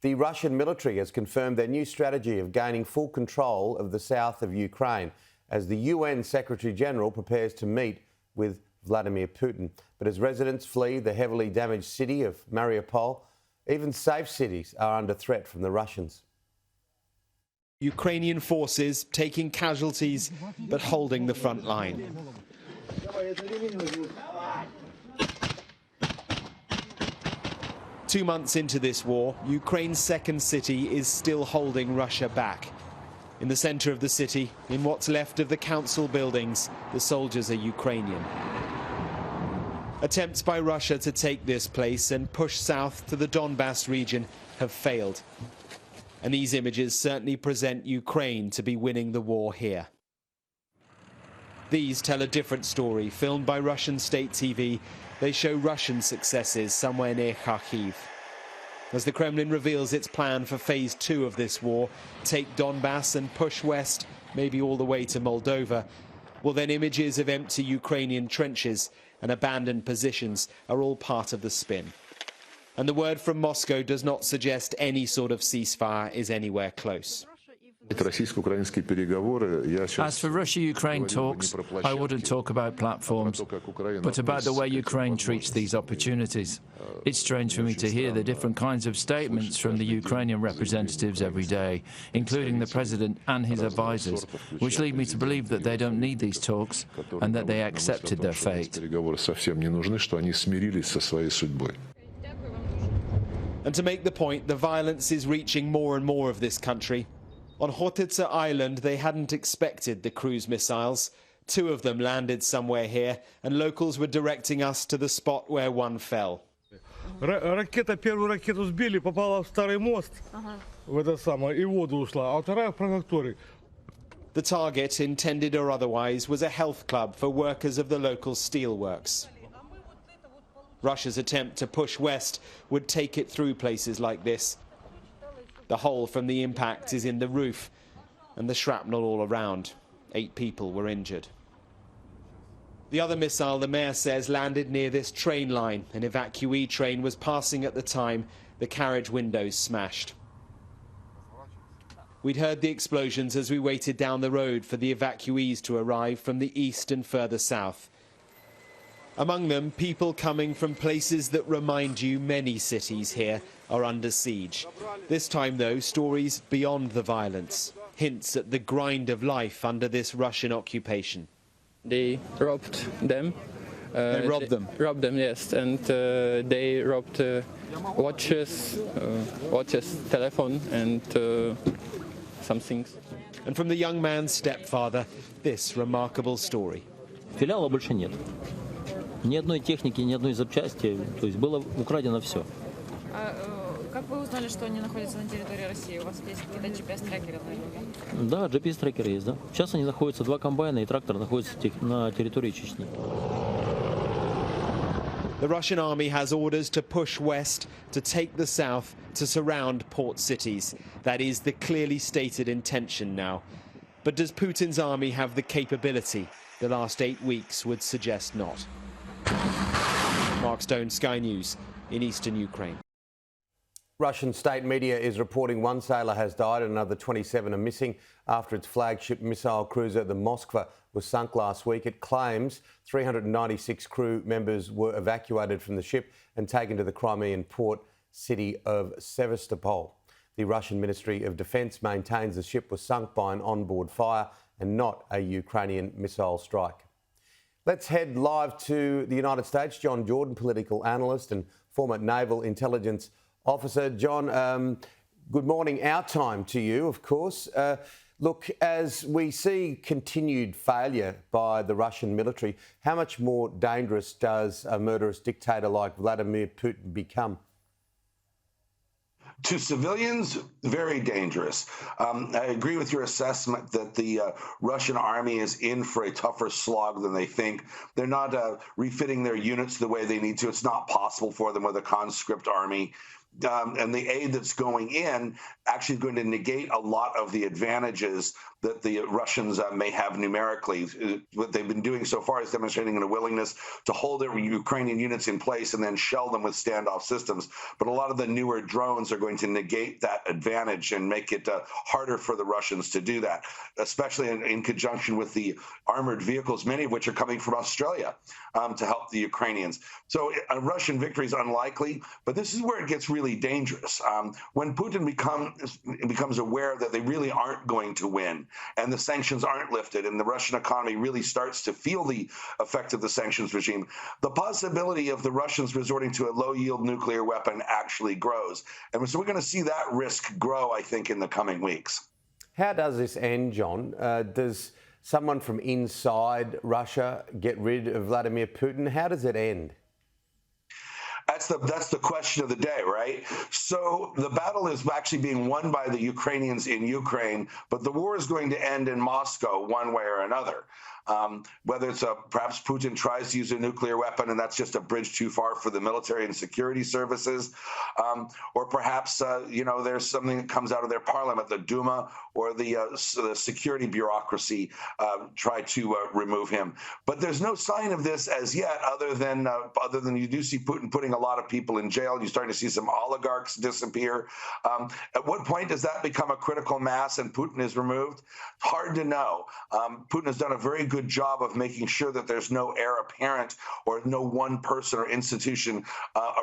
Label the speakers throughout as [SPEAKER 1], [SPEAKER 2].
[SPEAKER 1] The Russian military has confirmed their new strategy of gaining full control of the south of Ukraine as the UN Secretary-General prepares to meet with Vladimir Putin. But as residents flee the heavily damaged city of Mariupol, even safe cities are under threat from the Russians.
[SPEAKER 2] Ukrainian forces taking casualties but holding the front line. Two months into this war, Ukraine's second city is still holding Russia back. In the centre of the city, in what's left of the council buildings, the soldiers are Ukrainian. Attempts by Russia to take this place and push south to the Donbass region have failed. And these images certainly present Ukraine to be winning the war here. These tell a different story. Filmed by Russian state TV, they show Russian successes somewhere near Kharkiv. As the Kremlin reveals its plan for phase 2 of this war, take Donbass and push west, maybe all the way to Moldova, well then images of empty Ukrainian trenches and abandoned positions are all part of the spin. And the word from Moscow does not suggest any sort of ceasefire is anywhere close.
[SPEAKER 3] As for Russia-Ukraine talks, I wouldn't talk about platforms, but about the way Ukraine treats these opportunities. It's strange for me to hear the different kinds of statements from the Ukrainian representatives every day, including the president and his advisors, which lead me to believe that they don't need these talks and that they accepted their fate.
[SPEAKER 2] And to make the point, the violence is reaching more and more of this country. On Hotitsa Island, they hadn't expected the cruise missiles. 2 of them landed somewhere here, and locals were directing us to the spot where one fell.
[SPEAKER 4] Первую ракету сбили, попала в старый мост, в это самое, и в воду ушла, а вторая в префектуре.
[SPEAKER 2] The target, intended or otherwise, was a health club for workers of the local steelworks. Russia's attempt to push west would take it through places like this. The hole from the impact is in the roof, and the shrapnel all around. 8 people were injured. The other missile, the mayor says, landed near this train line. An evacuee train was passing at the time. The carriage windows smashed. We'd heard the explosions as we waited down the road for the evacuees to arrive from the east and further south. Among them, people coming from places that remind you many cities here are under siege. This time, though, stories beyond the violence, hints at the grind of life under this Russian occupation.
[SPEAKER 5] They robbed them.
[SPEAKER 2] They robbed them?
[SPEAKER 5] Robbed them, yes. And they robbed watches, telephone, and some things.
[SPEAKER 2] And from the young man's stepfather, this remarkable story.
[SPEAKER 6] Филиала больше нет. Ни одной техники, ни одной запчасти, то есть было украдено все.
[SPEAKER 7] Как вы узнали, что они находятся на территории России? У вас есть какие-то GPS-трекеры, наверное?
[SPEAKER 6] Да, GPS-трекеры есть, да. Сейчас они находятся, 2 комбайна и трактор находятся на территории Чечни.
[SPEAKER 2] The Russian army has orders to push west, to take the south, to surround port cities. That is the clearly stated intention now. But does Putin's army have the capability? The last 8 weeks would suggest not. Mark Stone, Sky News, in eastern Ukraine.
[SPEAKER 1] Russian state media is reporting 1 sailor has died and another 27 are missing after its flagship missile cruiser, the Moskva, was sunk last week. It claims 396 crew members were evacuated from the ship and taken to the Crimean port city of Sevastopol. The Russian Ministry of Defence maintains the ship was sunk by an onboard fire and not a Ukrainian missile strike. Let's head live to the United States. John Jordan, political analyst and former naval intelligence officer. John, good morning. Our time to you, of course. Look, as we see continued failure by the Russian military, how much more dangerous does a murderous dictator like Vladimir Putin become?
[SPEAKER 8] To civilians, very dangerous. I agree with your assessment that the Russian army is in for a tougher slog than they think. They're not refitting their units the way they need to. It's not possible for them with a conscript army. and the aid that's going in actually is going to negate a lot of the advantages that the Russians may have numerically. What they've been doing so far is demonstrating a willingness to hold their Ukrainian units in place and then shell them with standoff systems. But a lot of the newer drones are going to negate that advantage and make it harder for the Russians to do that, especially in conjunction with the armored vehicles, many of which are coming from Australia to help the Ukrainians. So a Russian victory is unlikely, but this is where it gets really dangerous. When Putin becomes aware that they really aren't going to win, and the sanctions aren't lifted, and the Russian economy really starts to feel the effect of the sanctions regime, the possibility of the Russians resorting to a low-yield nuclear weapon actually grows. And so we're going to see that risk grow, I think, in the coming weeks.
[SPEAKER 1] How does this end, John? Does someone from inside Russia get rid of Vladimir Putin? How does it end?
[SPEAKER 8] That's the question of the day, right? So the battle is actually being won by the Ukrainians in Ukraine, but the war is going to end in Moscow one way or another. Whether it's perhaps Putin tries to use a nuclear weapon and that's just a bridge too far for the military and security services, or perhaps there's something that comes out of their parliament, the Duma or the security bureaucracy try to remove him. But there's no sign of this as yet, other than you do see Putin putting a lot of people in jail. You're starting to see some oligarchs disappear. At what point does that become a critical mass and Putin is removed? Hard to know. Putin has done a very good job of making sure that there's no heir apparent or no one person or institution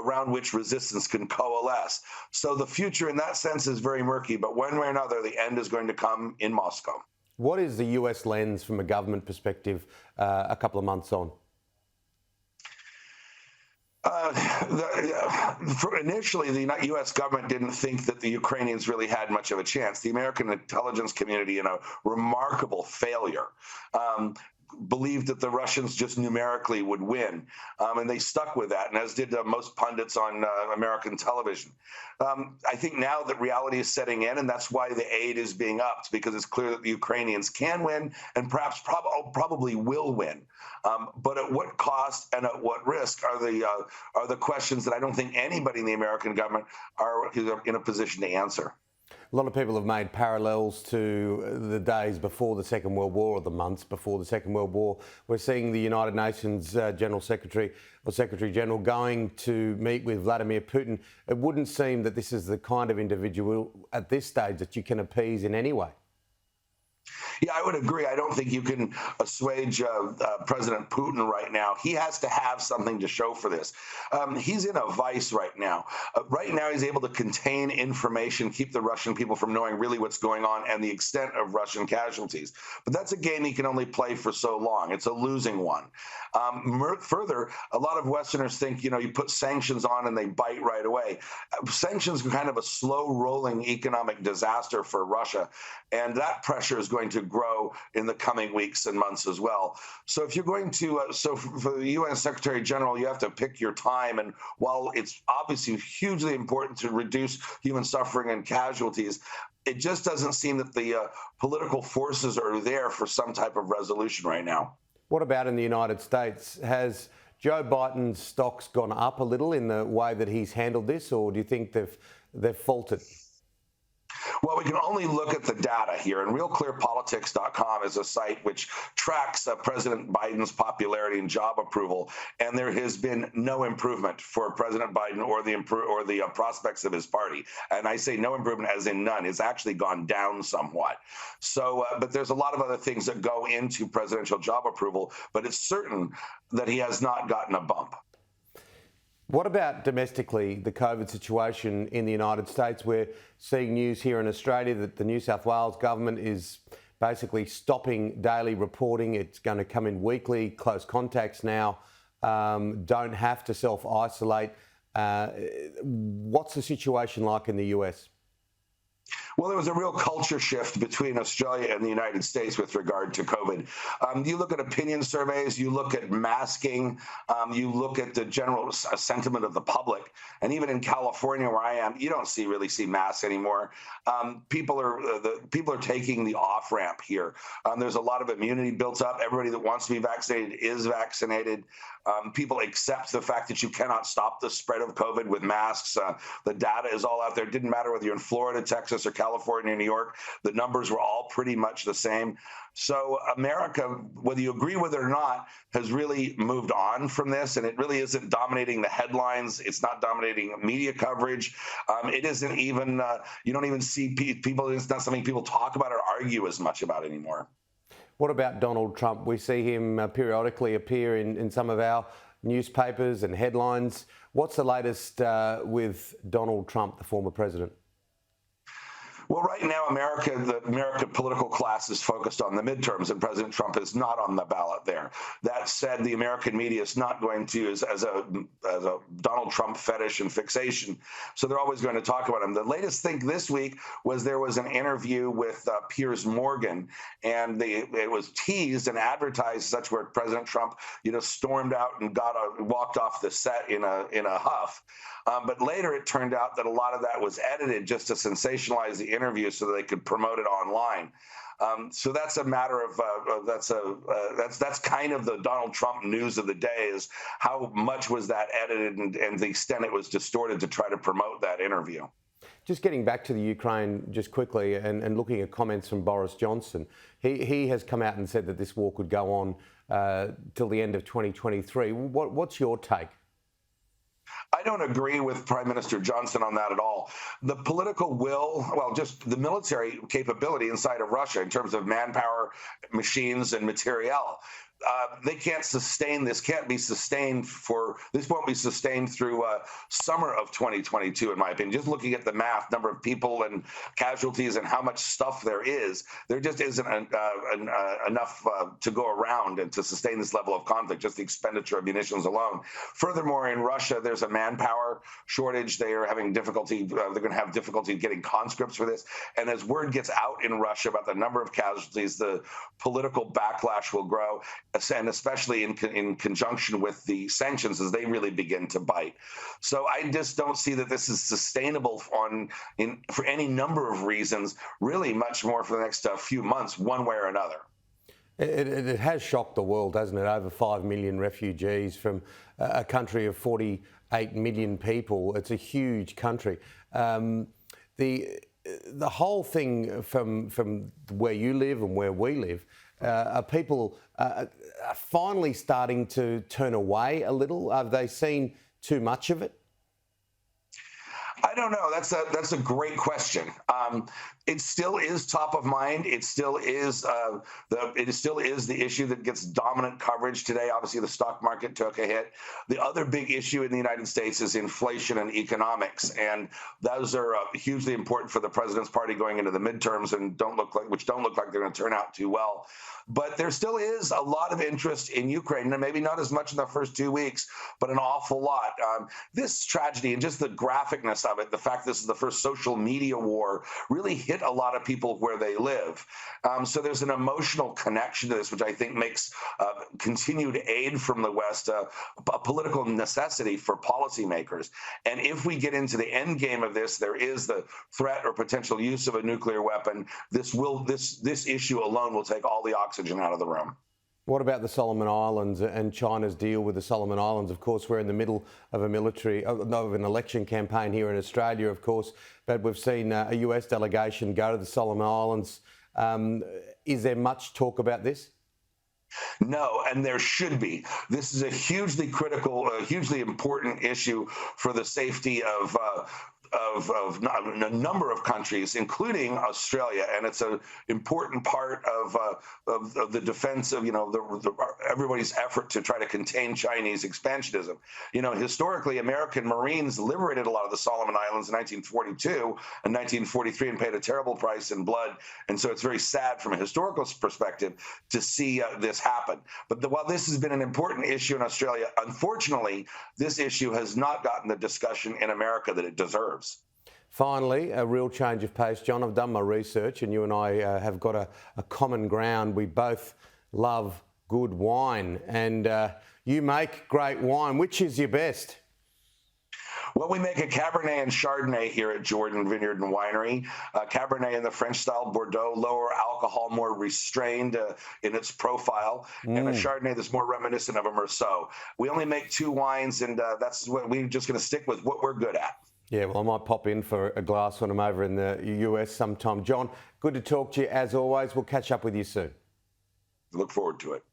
[SPEAKER 8] around which resistance can coalesce. So the future in that sense is very murky, but one way or another, the end is going to come in Moscow.
[SPEAKER 1] What is the US lens from a government perspective a couple of months on?
[SPEAKER 8] Initially, the U.S. government didn't think that the Ukrainians really had much of a chance. The American intelligence community, in a remarkable failure, believed that the Russians just numerically would win, and they stuck with that, and as did most pundits on American television. I think now that reality is setting in, and that's why the aid is being upped, because it's clear that the Ukrainians can win and perhaps probably will win. But at what cost and at what risk are the questions that I don't think anybody in the American government are in a position to answer.
[SPEAKER 1] A lot of people have made parallels to the days before the Second World War, or the months before the Second World War. We're seeing the United Nations General Secretary or Secretary General going to meet with Vladimir Putin. It wouldn't seem that this is the kind of individual at this stage that you can appease in any way.
[SPEAKER 8] Yeah, I would agree. I don't think you can assuage President Putin right now. He has to have something to show for this. He's in a vice right now. Right now, he's able to contain information, keep the Russian people from knowing really what's going on and the extent of Russian casualties. But that's a game he can only play for so long. It's a losing one. Further, a lot of Westerners think, you put sanctions on and they bite right away. Sanctions are kind of a slow-rolling economic disaster for Russia, and that pressure is going to grow in the coming weeks and months as well. So if you're going to, for the UN Secretary General, you have to pick your time. And while it's obviously hugely important to reduce human suffering and casualties, it just doesn't seem that the political forces are there for some type of resolution right now.
[SPEAKER 1] What about in the United States? Has Joe Biden's stocks gone up a little in the way that he's handled this, or do you think they've faltered?
[SPEAKER 8] Well, we can only look at the data here, and RealClearPolitics.com is a site which tracks President Biden's popularity and job approval, and there has been no improvement for President Biden or the prospects of his party. And I say no improvement as in none. It's actually gone down somewhat. So, but there's a lot of other things that go into presidential job approval, but it's certain that he has not gotten a bump.
[SPEAKER 1] What about domestically, the COVID situation in the United States? We're seeing news here in Australia that the New South Wales government is basically stopping daily reporting. It's going to come in weekly. Close contacts now don't have to self-isolate. What's the situation like in the US?
[SPEAKER 8] Well, there was a real culture shift between Australia and the United States with regard to COVID. You look at opinion surveys, you look at masking, you look at the general sentiment of the public, and even in California, where I am, you don't really see masks anymore. People are taking the off ramp here. There's a lot of immunity built up. Everybody that wants to be vaccinated is vaccinated. People accept the fact that you cannot stop the spread of COVID with masks. The data is all out there. It didn't matter whether you're in Florida, Texas, or California, New York. The numbers were all pretty much the same. So America, whether you agree with it or not, has really moved on from this, and it really isn't dominating the headlines. It's not dominating media coverage. It isn't even, you don't even see people, it's not something people talk about or argue as much about anymore.
[SPEAKER 1] What about Donald Trump? We see him periodically appear in some of our newspapers and headlines. What's the latest with Donald Trump, the former president?
[SPEAKER 8] Well, right now, the American political class is focused on the midterms, and President Trump is not on the ballot there. That said, the American media is not going to as a Donald Trump fetish and fixation, so they're always going to talk about him. The latest thing this week was there was an interview with Piers Morgan, and it was teased and advertised such where President Trump, stormed out and walked off the set in a huff. But later it turned out that a lot of that was edited just to sensationalize the interview so that they could promote it online. So that's a matter of that's kind of the Donald Trump news of the day, is how much was that edited and the extent it was distorted to try to promote that interview.
[SPEAKER 1] Just getting back to the Ukraine just quickly and looking at comments from Boris Johnson, he has come out and said that this war could go on till the end of 2023. What's your take?
[SPEAKER 8] I don't agree with Prime Minister Johnson on that at all. The political will, just the military capability inside of Russia in terms of manpower, machines, and materiel. They can't sustain this. Can't be sustained this won't be sustained through summer of 2022, in my opinion. Just looking at the math, number of people and casualties and how much stuff there just isn't enough to go around and to sustain this level of conflict. Just the expenditure of munitions alone. Furthermore, in Russia, there's a manpower shortage. They are having difficulty. They're going to have difficulty getting conscripts for this. And as word gets out in Russia about the number of casualties, the political backlash will grow, and especially in conjunction with the sanctions as they really begin to bite. So I just don't see that this is sustainable for any number of reasons, really much more for the next few months, one way or another.
[SPEAKER 1] It has shocked the world, hasn't it? Over 5 million refugees from a country of 48 million people. It's a huge country. The whole thing from where you live and where we live, are people finally starting to turn away a little? Have they seen too much of it?
[SPEAKER 8] I don't know. That's a great question. It still is top of mind. It still is the issue that gets dominant coverage today. Obviously, the stock market took a hit. The other big issue in the United States is inflation and economics, and those are hugely important for the president's party going into the midterms, and which don't look like they're going to turn out too well. But there still is a lot of interest in Ukraine, and maybe not as much in the first 2 weeks, but an awful lot. This tragedy and just the graphicness of it, the fact this is the first social media war, really hit a lot of people where they live. So there's an emotional connection to this, which I think makes continued aid from the West a political necessity for policymakers. And if we get into the end game of this, there is the threat or potential use of a nuclear weapon. This issue alone will take all the oxygen out of the room.
[SPEAKER 1] What about the Solomon Islands and China's deal with the Solomon Islands? Of course, we're in the middle of an election campaign here in Australia, of course, but we've seen a US delegation go to the Solomon Islands. Is there much talk about this?
[SPEAKER 8] No, and there should be. This is a hugely critical, hugely important issue for the safety of a number of countries, including Australia, and it's an important part of the defense of everybody's effort to try to contain Chinese expansionism. Historically, American Marines liberated a lot of the Solomon Islands in 1942 and 1943 and paid a terrible price in blood, and so it's very sad from a historical perspective to see this happen. But while this has been an important issue in Australia, unfortunately, this issue has not gotten the discussion in America that it deserves.
[SPEAKER 1] Finally, a real change of pace. John, I've done my research and you and I have got a common ground. We both love good wine and you make great wine. Which is your best?
[SPEAKER 8] Well, we make a Cabernet and Chardonnay here at Jordan Vineyard and Winery. Cabernet in the French-style Bordeaux, lower alcohol, more restrained in its profile, and a Chardonnay that's more reminiscent of a Merceau. We only make 2 wines, and that's what we're just going to stick with, what we're good at.
[SPEAKER 1] Yeah, well, I might pop in for a glass when I'm over in the US sometime. John, good to talk to you as always. We'll catch up with you soon.
[SPEAKER 8] Look forward to it.